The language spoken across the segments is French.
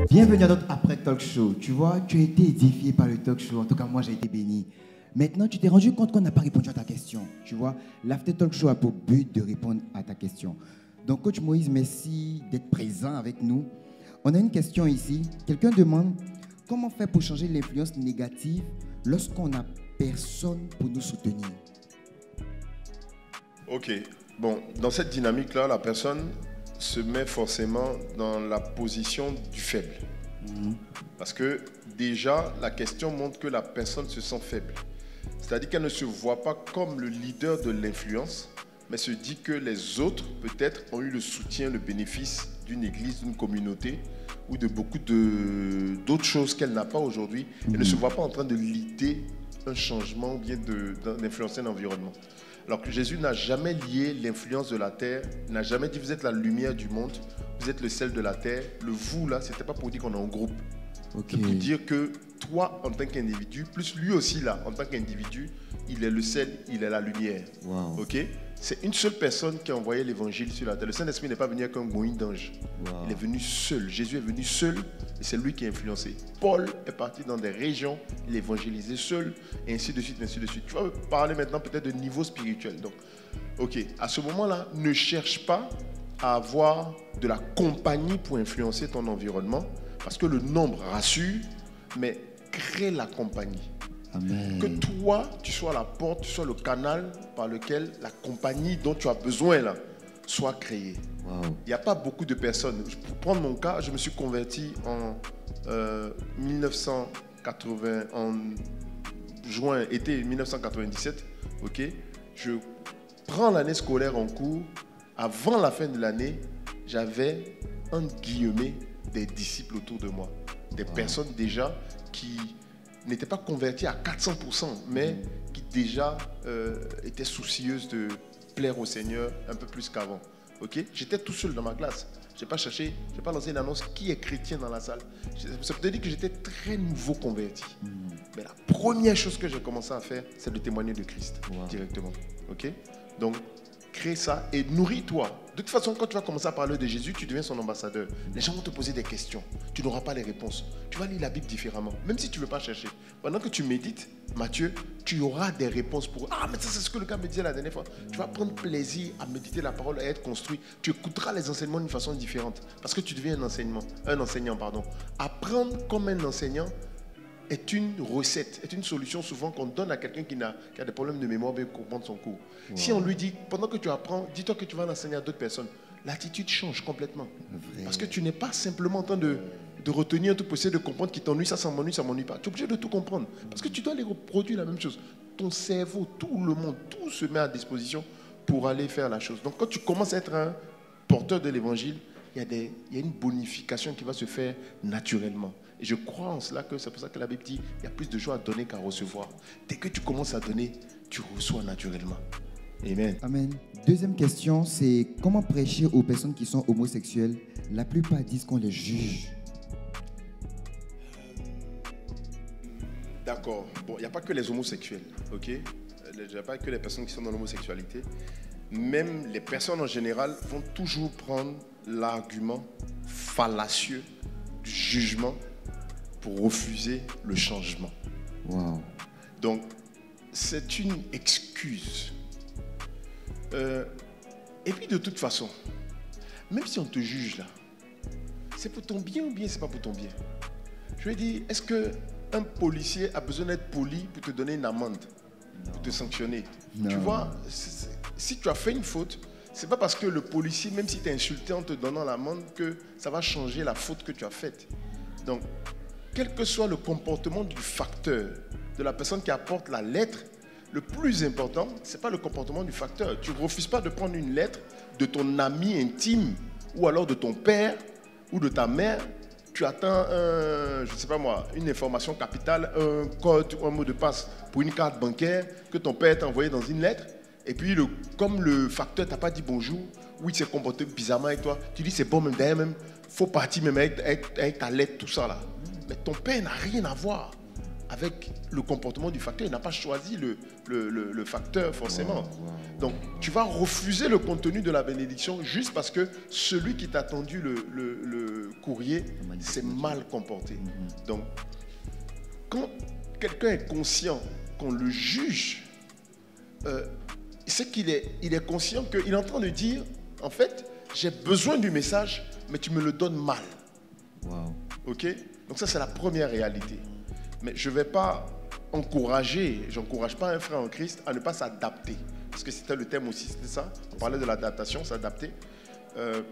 Bienvenue à notre après talk show. Tu vois, tu as été édifié par le talk show. En tout cas, moi, j'ai été béni. Maintenant, tu t'es rendu compte qu'on n'a pas répondu à ta question. Tu vois, l'after talk show a pour but de répondre à ta question. Donc, coach Moïse, merci d'être présent avec nous. On a une question ici. Quelqu'un demande comment faire pour changer l'influence négative lorsqu'on n'a personne pour nous soutenir. Ok. Bon, dans cette dynamique-là, la personne se met forcément dans la position du faible. Parce que déjà, la question montre que la personne se sent faible. C'est-à-dire qu'elle ne se voit pas comme le leader de l'influence, mais se dit que les autres, peut-être, ont eu le soutien, le bénéfice d'une église, d'une communauté ou de beaucoup d'autres choses qu'elle n'a pas aujourd'hui. Elle ne se voit pas en train de leader un changement ou bien d'influencer un environnement. Alors que Jésus n'a jamais lié l'influence de la terre, n'a jamais dit vous êtes la lumière du monde, vous êtes le sel de la terre. Le vous là, c'était pas pour dire qu'on est en groupe. C'est pour dire que toi en tant qu'individu, plus lui aussi là, en tant qu'individu, il est le sel, il est la lumière. Wow. Ok? C'est une seule personne qui a envoyé l'évangile sur la terre. Le Saint-Esprit n'est pas venu avec un moyen d'ange. Wow. Il est venu seul. Jésus est venu seul et c'est lui qui a influencé. Paul est parti dans des régions, il évangélisait seul et ainsi de suite, ainsi de suite. Tu vas parler maintenant peut-être de niveau spirituel. Donc, ok, à ce moment-là, ne cherche pas à avoir de la compagnie pour influencer ton environnement parce que le nombre rassure, mais crée la compagnie. Amen. Que toi, tu sois la porte, tu sois le canal par lequel la compagnie dont tu as besoin là soit créée. Wow. Il n'y a pas beaucoup de personnes. Pour prendre mon cas, je me suis converti en 1980, en juin, été 1997. Ok, je prends l'année scolaire en cours. Avant la fin de l'année, j'avais entre guillemets des disciples autour de moi, des personnes déjà qui n'étaient pas converties à 400%, mais qui déjà étaient soucieuses de plaire au Seigneur un peu plus qu'avant. Okay? J'étais tout seul dans ma classe. Je n'ai pas cherché, je n'ai pas lancé une annonce qui est chrétien dans la salle. Ça peut dire que j'étais très nouveau converti. Mais la première chose que j'ai commencé à faire, c'est de témoigner de Christ directement. Okay? Donc, crée ça et nourris-toi. De toute façon, quand tu vas commencer à parler de Jésus, tu deviens son ambassadeur. Les gens vont te poser des questions. Tu n'auras pas les réponses. Tu vas lire la Bible différemment, même si tu ne veux pas chercher. Pendant que tu médites, Matthieu, tu auras des réponses pour... Ah, mais ça, c'est ce que le gars me disait la dernière fois. Tu vas prendre plaisir à méditer la parole et à être construit. Tu écouteras les enseignements d'une façon différente. Parce que tu deviens un enseignant. Apprendre comme un enseignant est une recette, est une solution souvent qu'on donne à quelqu'un qui a des problèmes de mémoire pour comprendre son cours. Wow. Si on lui dit, pendant que tu apprends, dis-toi que tu vas l'enseigner à d'autres personnes, l'attitude change complètement. Parce que tu n'es pas simplement en train de retenir tout pour essayer de comprendre qui t'ennuie, ça m'ennuie pas. Tu es obligé de tout comprendre. Parce que tu dois les reproduire la même chose. Ton cerveau, tout le monde, tout se met à disposition pour aller faire la chose. Donc quand tu commences à être un porteur de l'évangile, il y a une bonification qui va se faire naturellement. Et je crois en cela que c'est pour ça que la Bible dit il y a plus de joie à donner qu'à recevoir. Dès que tu commences à donner, tu reçois naturellement. Amen. Amen. Deuxième question, c'est comment prêcher aux personnes qui sont homosexuelles? La plupart disent qu'on les juge. D'accord. Bon, il n'y a pas que les homosexuels, ok? Il n'y a pas que les personnes qui sont dans l'homosexualité. Même les personnes en général vont toujours prendre l'argument fallacieux du jugement pour refuser le changement. Wow. Donc, c'est une excuse. Et puis, de toute façon, même si on te juge là, c'est pour ton bien ou bien c'est pas pour ton bien? Je veux dire, est-ce qu'un policier a besoin d'être poli pour te donner une amende, pour te sanctionner? Tu vois, si tu as fait une faute, c'est pas parce que le policier, même si tu es insulté en te donnant l'amende, que ça va changer la faute que tu as faite. Donc, quel que soit le comportement du facteur, de la personne qui apporte la lettre, le plus important, ce n'est pas le comportement du facteur. Tu ne refuses pas de prendre une lettre de ton ami intime ou alors de ton père ou de ta mère. Tu attends, je ne sais pas moi, une information capitale, un code ou un mot de passe pour une carte bancaire que ton père t'a envoyé dans une lettre. Et puis, comme le facteur t'a pas dit bonjour, ou il s'est comporté bizarrement avec toi, tu dis c'est bon, même d'ailleurs, même, faut partir même avec ta lettre, tout ça là. Mais ton père n'a rien à voir. avec le comportement du facteur. Il n'a pas choisi le facteur forcément. Donc, tu vas refuser le contenu de la bénédiction juste parce que celui qui t'a tendu le courrier s'est mal comporté. Donc, quand quelqu'un est conscient qu'on le juge, c'est qu'il est conscient qu'il est en train de dire, en fait, j'ai besoin du message, mais tu me le donnes mal. Ok? Donc ça, c'est la première réalité. Mais je ne vais pas encourager, j'encourage pas un frère en Christ à ne pas s'adapter. Parce que c'était le thème aussi, c'était ça. On parlait de l'adaptation, s'adapter.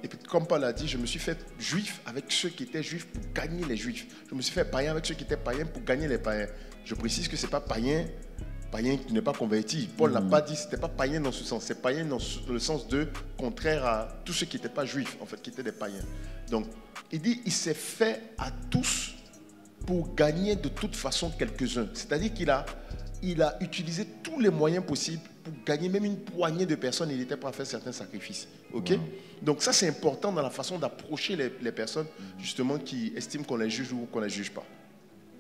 Et puis comme Paul a dit, je me suis fait juif avec ceux qui étaient juifs pour gagner les juifs. Je me suis fait païen avec ceux qui étaient païens pour gagner les païens. Je précise que ce n'est pas païen qui n'est pas converti. Paul n'a pas dit, ce n'était pas païen dans ce sens. C'est païen dans le sens de contraire à tous ceux qui n'étaient pas juifs, en fait, qui étaient des païens. Donc, il dit, il s'est fait à tous pour gagner de toute façon quelques-uns. C'est-à-dire qu'il a utilisé tous les moyens possibles pour gagner même une poignée de personnes. Il était prêt à faire certains sacrifices. Okay? Donc ça, c'est important dans la façon d'approcher les personnes, justement, qui estiment qu'on les juge ou qu'on ne les juge pas.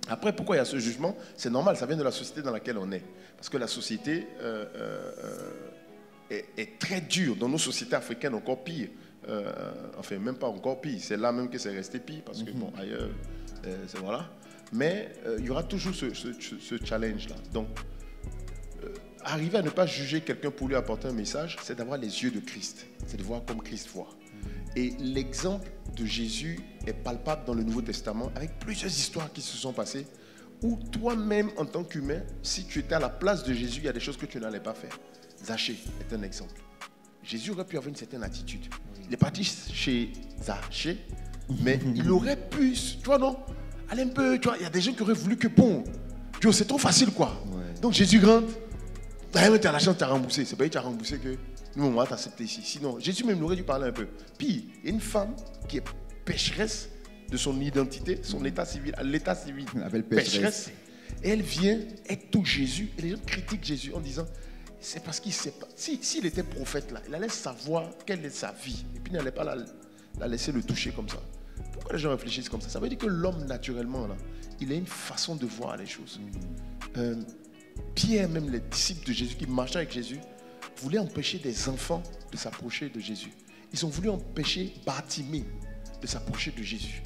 Après, pourquoi il y a ce jugement? C'est normal, ça vient de la société dans laquelle on est. Parce que la société est très dure. Dans nos sociétés africaines, encore pire. Enfin, même pas encore pire. C'est là même que c'est resté pire. Parce que, bon, ailleurs, voilà. Mais il y aura toujours ce challenge-là. Donc, arriver à ne pas juger quelqu'un pour lui apporter un message, c'est d'avoir les yeux de Christ. C'est de voir comme Christ voit. Et l'exemple de Jésus est palpable dans le Nouveau Testament avec plusieurs histoires qui se sont passées où toi-même, en tant qu'humain, si tu étais à la place de Jésus, il y a des choses que tu n'allais pas faire. Zachée est un exemple. Jésus aurait pu avoir une certaine attitude. Il est parti chez Zachée, mais il aurait pu, tu vois, non, aller un peu, tu vois, il y a des gens qui auraient voulu que, bon, tu vois, c'est trop facile, quoi. Donc Jésus rentre, tu as la chance, tu as remboursé. C'est pas lui qui a remboursé que nous, on va t'accepter ici. Sinon, Jésus même aurait dû parler un peu. Puis, il y a une femme qui est pécheresse de son identité, son état civil, à l'état civil, pécheresse. Et elle vient, elle touche Jésus. Et les gens critiquent Jésus en disant, c'est parce qu'il ne sait pas. S'il était prophète là, il allait savoir quelle est sa vie. Et puis, il n'allait pas la laisser le toucher comme ça. Pourquoi les gens réfléchissent comme ça? Ça veut dire que l'homme, naturellement, là, il a une façon de voir les choses. Pierre, même les disciples de Jésus qui marchaient avec Jésus, voulaient empêcher des enfants de s'approcher de Jésus. Ils ont voulu empêcher Bartimée de s'approcher de Jésus.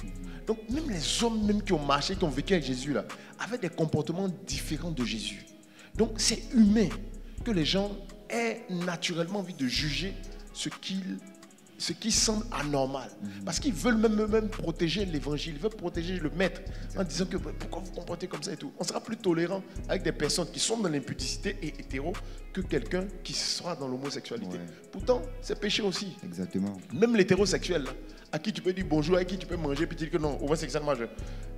Donc même les hommes même qui ont marché, qui ont vécu avec Jésus là, avaient des comportements différents de Jésus. Donc c'est humain que les gens aient naturellement envie de juger ce qui semble anormal. Parce qu'ils veulent même protéger l'évangile, ils veulent protéger le maître en disant que pourquoi vous vous comportez comme ça et tout. On sera plus tolérant avec des personnes qui sont dans l'impudicité et hétéro que quelqu'un qui sera dans l'homosexualité. Pourtant, c'est péché aussi. Exactement. Même l'hétérosexuel, là, à qui tu peux dire bonjour, à qui tu peux manger, puis dire que non, homosexuel majeur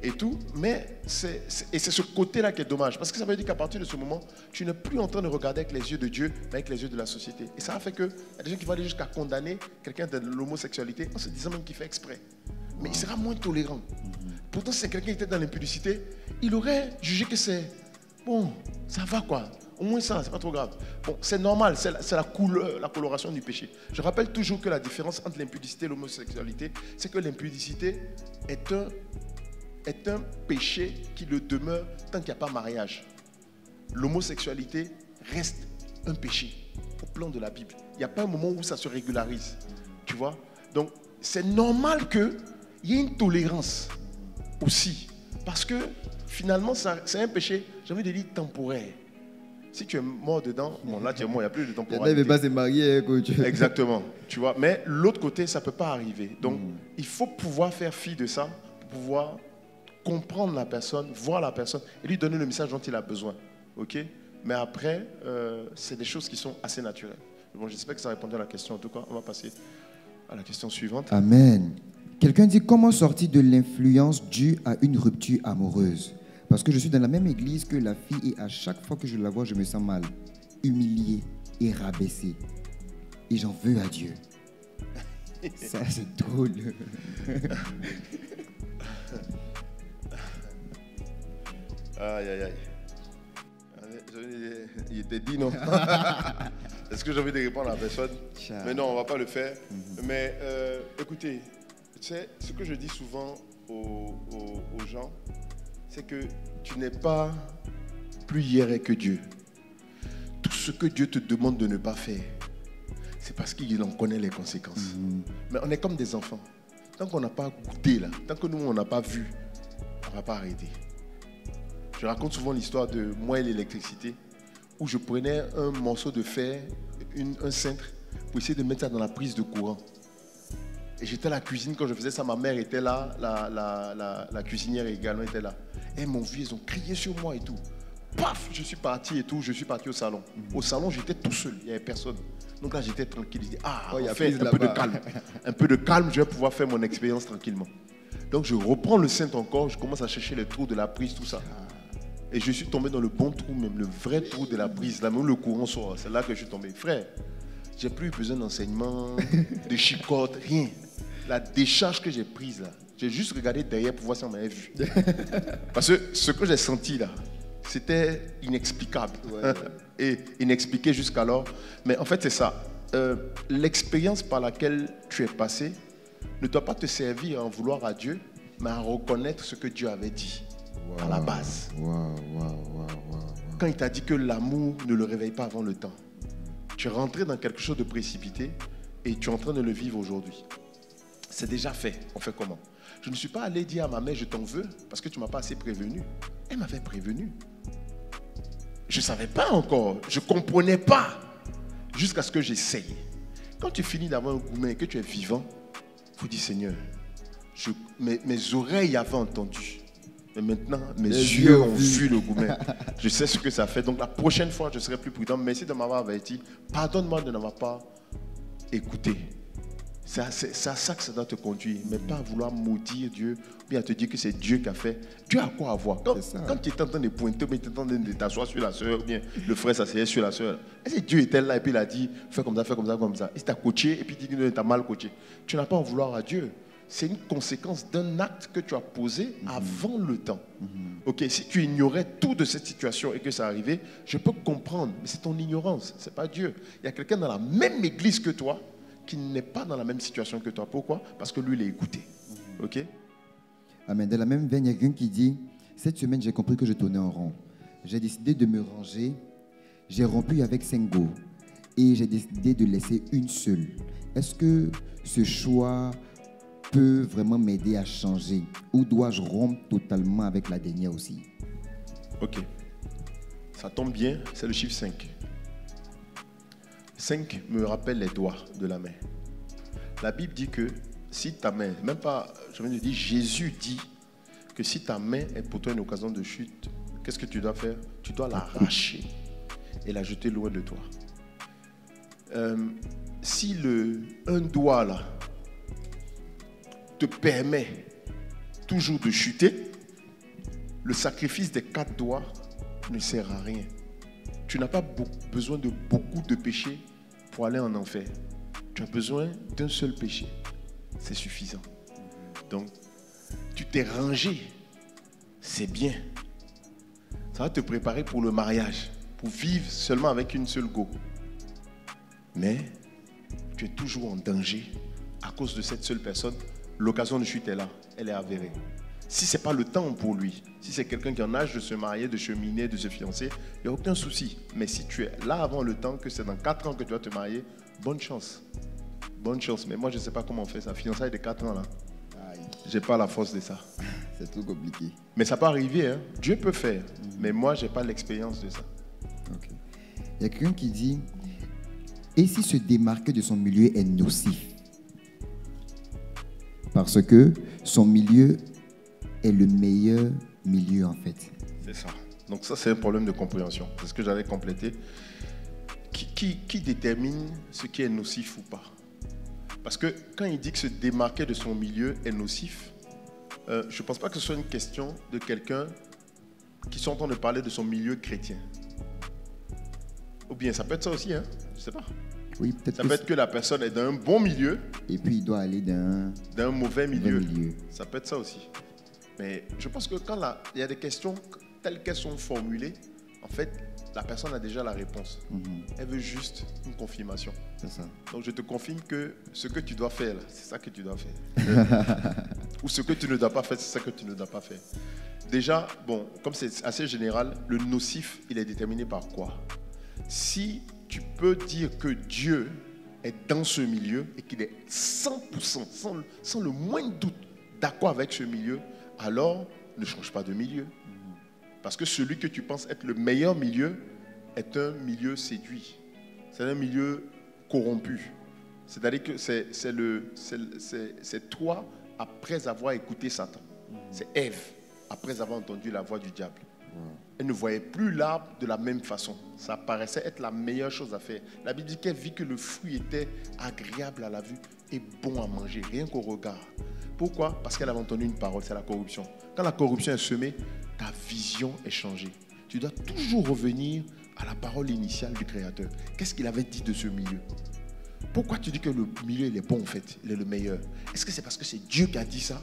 et tout. Mais c'est ce côté-là qui est dommage. Parce que ça veut dire qu'à partir de ce moment, tu n'es plus en train de regarder avec les yeux de Dieu, mais avec les yeux de la société. Et ça a fait qu'il y a des gens qui vont aller jusqu'à condamner quelqu'un de l'homosexualité en se disant même qu'il fait exprès. Mais il sera moins tolérant. Pourtant, si c'est quelqu'un qui était dans l'impudicité, il aurait jugé que c'est bon, ça va quoi. Au moins ça, c'est pas trop grave. Bon, c'est normal, c'est la couleur, la coloration du péché. Je rappelle toujours que la différence entre l'impudicité et l'homosexualité, c'est que l'impudicité est un péché qui le demeure tant qu'il n'y a pas mariage. L'homosexualité reste un péché au plan de la Bible. Il n'y a pas un moment où ça se régularise. Tu vois? Donc, c'est normal qu'il y ait une tolérance aussi. Parce que finalement, c'est un péché, j'ai envie de dire, temporaire. Si tu es mort dedans, bon là tu es mort, il n'y a plus de temporalité. Il ne veut pas se marier, coach. Exactement, tu vois. Mais l'autre côté, ça ne peut pas arriver. Donc, il faut pouvoir faire fi de ça, pour pouvoir comprendre la personne, voir la personne et lui donner le message dont il a besoin. Ok? Mais après, c'est des choses qui sont assez naturelles. Bon, j'espère que ça répondait à la question. En tout cas, on va passer à la question suivante. Amen. Quelqu'un dit, comment sortir de l'influence due à une rupture amoureuse? Parce que je suis dans la même église que la fille et à chaque fois que je la vois, je me sens mal, humilié et rabaissé. Et j'en veux à Dieu. Ça, c'est drôle. Aïe, aïe, aïe. Il était dit, non? Est-ce que j'ai envie de répondre à la personne? Mais non, on ne va pas le faire. Mais écoutez, tu sais, ce que je dis souvent aux gens, c'est que tu n'es pas plus hiérarque que Dieu. Tout ce que Dieu te demande de ne pas faire, c'est parce qu'il en connaît les conséquences. Mais on est comme des enfants. Tant qu'on n'a pas goûté, là, tant que nous, on n'a pas vu, on ne va pas arrêter. Je raconte souvent l'histoire de moi et l'électricité, où je prenais un morceau de fer, un cintre, pour essayer de mettre ça dans la prise de courant. Et j'étais à la cuisine quand je faisais ça, ma mère était là, la cuisinière également était là. Et elles m'ont vu, ils ont crié sur moi et tout. Paf, je suis parti et tout, je suis parti au salon. Au salon, j'étais tout seul, il n'y avait personne. Donc là, j'étais tranquille. Je dis, il y a un peu de calme. Un peu de calme, je vais pouvoir faire mon expérience tranquillement. Donc je reprends le cintre encore, je commence à chercher les trous de la prise, tout ça. Et je suis tombé dans le bon trou, même le vrai trou de la prise, là où le courant sort. C'est là que je suis tombé. Frère, j'ai plus eu besoin d'enseignement, de chicotte, rien. La décharge que j'ai prise là, j'ai juste regardé derrière pour voir si on m'avait vu. Parce que ce que j'ai senti là, c'était inexplicable. Et inexpliqué jusqu'alors. Mais en fait, c'est ça. L'expérience par laquelle tu es passé ne doit pas te servir à en vouloir à Dieu, mais à reconnaître ce que Dieu avait dit à la base. Quand il t'a dit que l'amour ne le réveille pas avant le temps, tu es rentré dans quelque chose de précipité et tu es en train de le vivre aujourd'hui. C'est déjà fait. On fait comment? Je ne suis pas allé dire à ma mère, je t'en veux, parce que tu ne m'as pas assez prévenu. Elle m'avait prévenu. Je ne savais pas encore. Je ne comprenais pas. Jusqu'à ce que j'essaye. Quand tu finis d'avoir un gourmet et que tu es vivant, il faut dire, Seigneur, mes oreilles avaient entendu. Mais maintenant, mes yeux ont vu le gourmet. Je sais ce que ça fait. Donc la prochaine fois, je serai plus prudent. Merci de m'avoir averti. Pardonne-moi de n'avoir pas écouté. C'est à ça que ça doit te conduire, mais pas à vouloir maudire Dieu, bien à te dire que c'est Dieu qui a fait. Dieu a quoi à voir? Quand tu es en train de pointer, mais tu es en train de t'asseoir sur la soeur, ou bien le frère s'asseyait sur la soeur. Est-ce que Dieu était là et puis il a dit, fais comme ça, fais comme ça, comme ça. Il t'a coaché et puis il dit que tu as mal coaché. Tu n'as pas à en vouloir à Dieu. C'est une conséquence d'un acte que tu as posé avant le temps. Ok, si tu ignorais tout de cette situation et que ça arrivait, je peux comprendre, mais c'est ton ignorance, c'est pas Dieu. Il y a quelqu'un dans la même église que toi qui n'est pas dans la même situation que toi. Pourquoi? Parce que lui, il est écouté. Ok? Amen. De la même veine, il y a quelqu'un qui dit, cette semaine, j'ai compris que je tournais en rond. J'ai décidé de me ranger. J'ai rompu avec 5 go. Et j'ai décidé de laisser une seule. Est-ce que ce choix peut vraiment m'aider à changer? Ou dois-je rompre totalement avec la dernière aussi? Ok. Ça tombe bien, c'est le chiffre 5. 5 me rappelle les doigts de la main. La Bible dit que si ta main, même pas, je viens de dire, Jésus dit que si ta main est pour toi une occasion de chute, qu'est-ce que tu dois faire? Tu dois l'arracher et la jeter loin de toi. Si un doigt là te permet toujours de chuter, le sacrifice des 4 doigts ne sert à rien. Tu n'as pas besoin de beaucoup de péchés pour aller en enfer. Tu as besoin d'un seul péché. C'est suffisant. Donc, tu t'es rangé. C'est bien. Ça va te préparer pour le mariage, pour vivre seulement avec une seule go. Mais tu es toujours en danger à cause de cette seule personne. L'occasion de chute est là. Elle est avérée. Si ce n'est pas le temps pour lui, si c'est quelqu'un qui est en âge de se marier, de cheminer, de se fiancer, il n'y a aucun souci. Mais si tu es là avant le temps, que c'est dans 4 ans que tu vas te marier, bonne chance. Bonne chance. Mais moi, je ne sais pas comment on fait ça. Fiançailles de 4 ans, là. Je n'ai pas la force de ça. C'est trop compliqué. Mais ça peut arriver. Hein. Dieu peut faire. Mais moi, je n'ai pas l'expérience de ça. Okay. Il y a quelqu'un qui dit, et si se démarquer de son milieu est nocif? Parce que son milieu est le meilleur milieu en fait. C'est ça. Donc ça, c'est un problème de compréhension. C'est ce que j'avais complété. Qui détermine ce qui est nocif ou pas? Parce que quand il dit que se démarquer de son milieu est nocif, je ne pense pas que ce soit une question de quelqu'un qui sont en train de parler de son milieu chrétien. Ou bien ça peut être ça aussi, hein? Je ne sais pas. Oui, peut-être ça peut être que la personne est dans un bon milieu. Et puis il doit aller dans un mauvais milieu. Ça peut être ça aussi. Mais je pense que quand il y a des questions telles qu'elles sont formulées, en fait, la personne a déjà la réponse. Elle veut juste une confirmation. C'est ça. Donc je te confirme que ce que tu dois faire, c'est ça que tu dois faire. Ou ce que tu ne dois pas faire, c'est ce que tu ne dois pas faire. Déjà, bon, comme c'est assez général, le nocif, il est déterminé par quoi? Si tu peux dire que Dieu est dans ce milieu et qu'il est 100%, sans le moindre doute, d'accord avec ce milieu, alors ne change pas de milieu. Parce que celui que tu penses être le meilleur milieu est un milieu séduit. C'est un milieu corrompu. C'est-à-dire que c'est toi après avoir écouté Satan. C'est Ève après avoir entendu la voix du diable. Elle ne voyait plus l'arbre de la même façon. Ça paraissait être la meilleure chose à faire. La Bible dit qu'elle vit que le fruit était agréable à la vue et bon à manger, rien qu'au regard. Pourquoi? Parce qu'elle avait entendu une parole, c'est la corruption. Quand la corruption est semée, ta vision est changée. Tu dois toujours revenir à la parole initiale du Créateur. Qu'est-ce qu'il avait dit de ce milieu? Pourquoi tu dis que le milieu il est bon en fait, il est le meilleur? Est-ce que c'est parce que c'est Dieu qui a dit ça?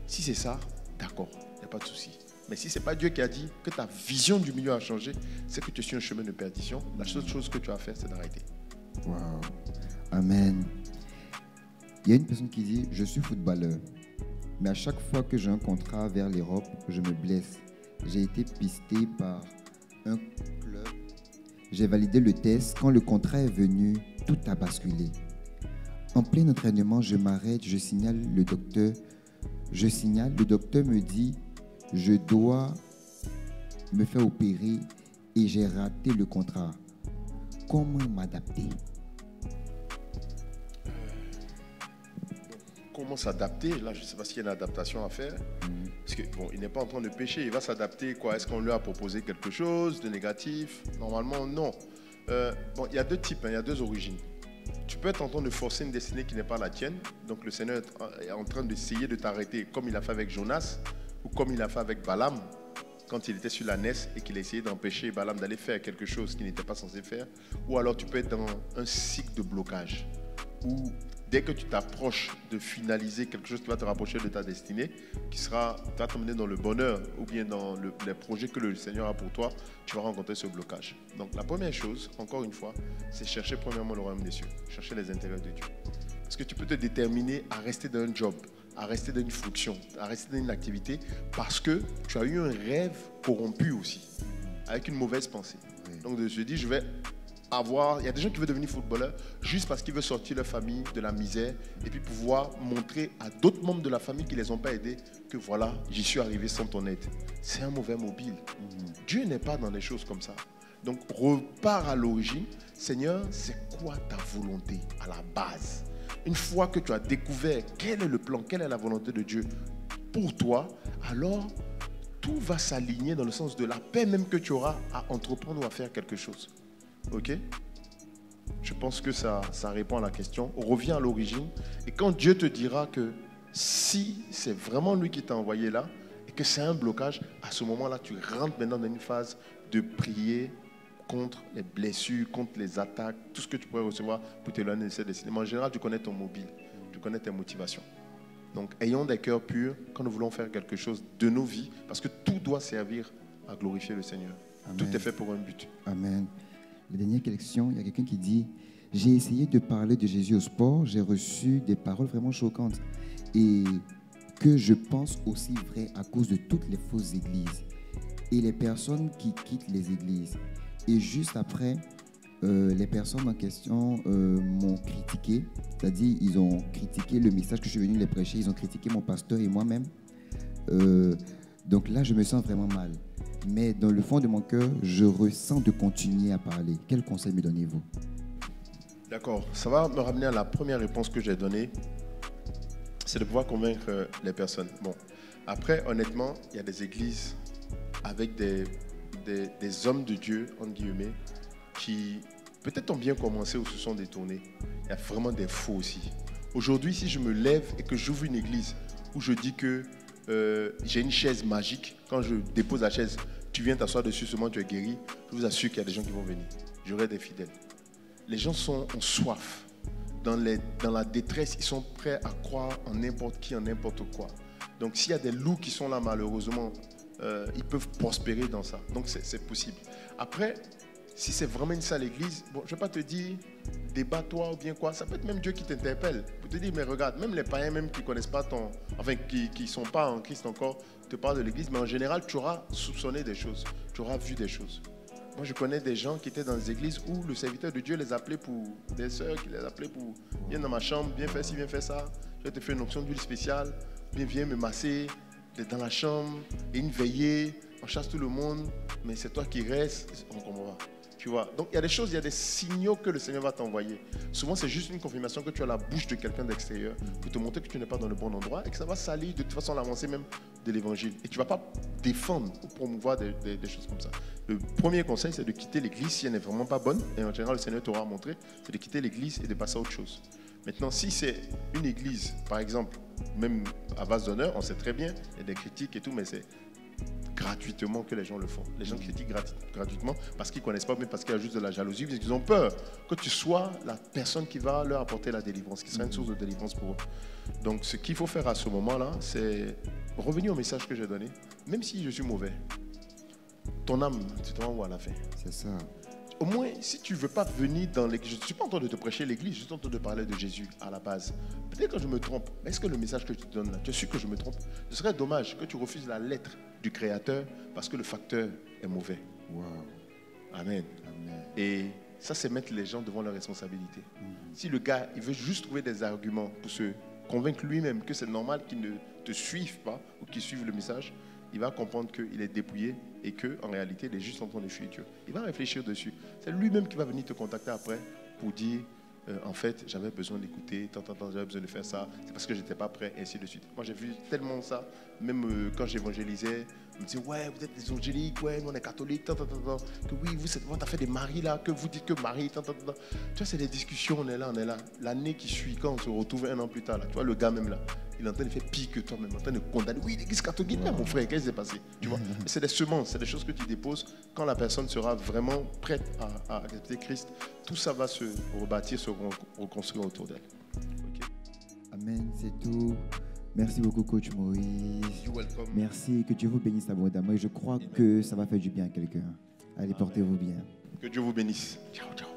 Si c'est ça, d'accord, il n'y a pas de souci. Mais si ce n'est pas Dieu qui a dit que ta vision du milieu a changé, c'est que tu es sur un chemin de perdition. La seule chose que tu as à faire, c'est d'arrêter. Wow. Amen. Il y a une personne qui dit, je suis footballeur, mais à chaque fois que j'ai un contrat vers l'Europe, je me blesse. J'ai été pisté par un club. J'ai validé le test. Quand le contrat est venu, tout a basculé. En plein entraînement, je m'arrête, je signale le docteur. Le docteur me dit, je dois me faire opérer et j'ai raté le contrat. Comment m'adapter? Comment s'adapter? Là, je ne sais pas s'il y a une adaptation à faire. Parce que, bon, il n'est pas en train de pécher. Il va s'adapter, quoi? Est-ce qu'on lui a proposé quelque chose de négatif? Normalement, non. Bon, il y a deux types, hein, il y a deux origines. Tu peux être en train de forcer une destinée qui n'est pas la tienne. Donc, le Seigneur est en train d'essayer de t'arrêter, comme il a fait avec Jonas, ou comme il a fait avec Balaam, quand il était sur la Ness et qu'il a essayé d'empêcher Balaam d'aller faire quelque chose qu'il n'était pas censé faire. Ou alors, tu peux être dans un cycle de blocage, où dès que tu t'approches de finaliser quelque chose qui va te rapprocher de ta destinée, qui va t'emmener dans le bonheur ou bien dans les projets que le Seigneur a pour toi, tu vas rencontrer ce blocage. Donc la première chose, encore une fois, c'est chercher premièrement le royaume des cieux, chercher les intérêts de Dieu. Parce que tu peux te déterminer à rester dans un job, à rester dans une fonction, à rester dans une activité, parce que tu as eu un rêve corrompu aussi, avec une mauvaise pensée. Donc de se dire, je vais... il y a des gens qui veulent devenir footballeurs juste parce qu'ils veulent sortir leur famille de la misère et puis pouvoir montrer à d'autres membres de la famille qui ne les ont pas aidés que voilà, j'y suis arrivé sans ton aide. C'est un mauvais mobile. Dieu n'est pas dans les choses comme ça. Donc repars à l'origine. Seigneur, c'est quoi ta volonté à la base? Une fois que tu as découvert quel est le plan, quelle est la volonté de Dieu pour toi, alors tout va s'aligner dans le sens de la paix même que tu auras à entreprendre ou à faire quelque chose. Ok? Je pense que ça répond à la question. Reviens à l'origine. Et quand Dieu te dira que si c'est vraiment lui qui t'a envoyé là et que c'est un blocage, à ce moment-là, tu rentres maintenant dans une phase de prier contre les blessures, contre les attaques, tout ce que tu pourrais recevoir pour t'éloigner de cette destinée. Mais en général, tu connais ton mobile, tu connais tes motivations. Donc, ayons des cœurs purs quand nous voulons faire quelque chose de nos vies, parce que tout doit servir à glorifier le Seigneur. Amen. Tout est fait pour un but. Amen. La dernière question, il y a quelqu'un qui dit « J'ai essayé de parler de Jésus au sport, j'ai reçu des paroles vraiment choquantes et que je pense aussi vraies à cause de toutes les fausses églises et les personnes qui quittent les églises. Et juste après, les personnes en question m'ont critiqué, c'est-à-dire ils ont critiqué le message que je suis venu les prêcher, ils ont critiqué mon pasteur et moi-même. Donc là, je me sens vraiment mal. Mais dans le fond de mon cœur, je ressens de continuer à parler. Quel conseil me donnez-vous? D'accord. Ça va me ramener à la première réponse que j'ai donnée. C'est de pouvoir convaincre les personnes. Bon. Après, honnêtement, il y a des églises avec des hommes de Dieu, entre guillemets, qui peut-être ont bien commencé ou se sont détournés. Il y a vraiment des faux aussi. Aujourd'hui, si je me lève et que j'ouvre une église où je dis que j'ai une chaise magique, quand je dépose la chaise, tu viens t'asseoir dessus, seulement tu es guéri, je vous assure qu'il y a des gens qui vont venir. J'aurai des fidèles. Les gens ont soif. Dans la détresse, ils sont prêts à croire en n'importe qui, en n'importe quoi. Donc s'il y a des loups qui sont là, malheureusement, ils peuvent prospérer dans ça. Donc c'est possible. Après, si c'est vraiment une sale église, bon, je ne vais pas te dire débat-toi ou bien quoi. Ça peut être même Dieu qui t'interpelle pour te dire, mais regarde, même les païens même qui ne connaissent pas qui ne sont pas en Christ encore, te parlent de l'église, mais en général, tu auras soupçonné des choses, tu auras vu des choses. Moi, je connais des gens qui étaient dans des églises où le serviteur de Dieu les appelait pour des sœurs, qui les appelaient pour viens dans ma chambre, viens faire ci, viens faire ça. Je vais te faire une option d'huile spéciale, viens me masser dans la chambre, et une veillée, on chasse tout le monde, mais c'est toi qui restes, on comprend pas. Tu vois? Donc il y a des choses, il y a des signaux que le Seigneur va t'envoyer. Souvent, c'est juste une confirmation que tu as la bouche de quelqu'un d'extérieur pour te montrer que tu n'es pas dans le bon endroit et que ça va salir de toute façon l'avancée même de l'évangile. Et tu ne vas pas défendre ou promouvoir des choses comme ça. Le premier conseil, c'est de quitter l'église si elle n'est vraiment pas bonne. Et en général, le Seigneur t'aura montré, c'est de quitter l'église et de passer à autre chose. Maintenant, si c'est une église, par exemple, même à base d'honneur, on sait très bien, il y a des critiques et tout, mais c'est gratuitement que les gens le font. Les gens critiquent gratuitement parce qu'ils ne connaissent pas, mais parce qu'il y a juste de la jalousie, parce qu'ils ont peur que tu sois la personne qui va leur apporter la délivrance, qui sera une source de délivrance pour eux. Donc ce qu'il faut faire à ce moment-là, c'est revenir au message que j'ai donné. Même si je suis mauvais, ton âme, tu te rends où à la fin? C'est ça. Au moins, si tu ne veux pas venir dans l'église, je ne suis pas en train de te prêcher l'église, je suis en train de parler de Jésus à la base. Peut-être que je me trompe, mais est-ce que le message que je te donne là, tu es sûr que je me trompe? Ce serait dommage que tu refuses la lettre du Créateur parce que le facteur est mauvais. Wow. Amen. Amen. Et ça, c'est mettre les gens devant leurs responsabilités. Si le gars, il veut juste trouver des arguments pour se convaincre lui-même que c'est normal qu'il ne te suive pas ou qu'il suive le message, il va comprendre qu'il est dépouillé et qu'en réalité, il est juste en train de fuir Dieu. Il va réfléchir dessus. C'est lui-même qui va venir te contacter après pour dire, en fait, j'avais besoin d'écouter, j'avais besoin de faire ça, c'est parce que je n'étais pas prêt, et ainsi de suite. Moi, j'ai vu tellement ça, même quand j'évangélisais, on me disait, ouais, vous êtes des évangéliques, ouais, nous on est catholiques, que oui, vous êtes fait des maris là, que vous dites que Marie, Tu vois, c'est des discussions, on est là. L'année qui suit, quand on se retrouve un an plus tard, là, tu vois, le gars même là, il est en train de faire pire que toi, même en train de condamner. Oui, l'église catholique, mais mon frère, qu'est-ce qui s'est passé? Tu vois, c'est des semences, c'est des choses que tu déposes quand la personne sera vraiment prête à accepter Christ. Tout ça va se rebâtir, se reconstruire autour d'elle. Okay. Amen, c'est tout. Merci beaucoup, coach Maurice. You're welcome. Merci, que Dieu vous bénisse abondamment. Et je crois que ça va faire du bien à quelqu'un. Allez, portez-vous bien. Que Dieu vous bénisse. Ciao, ciao.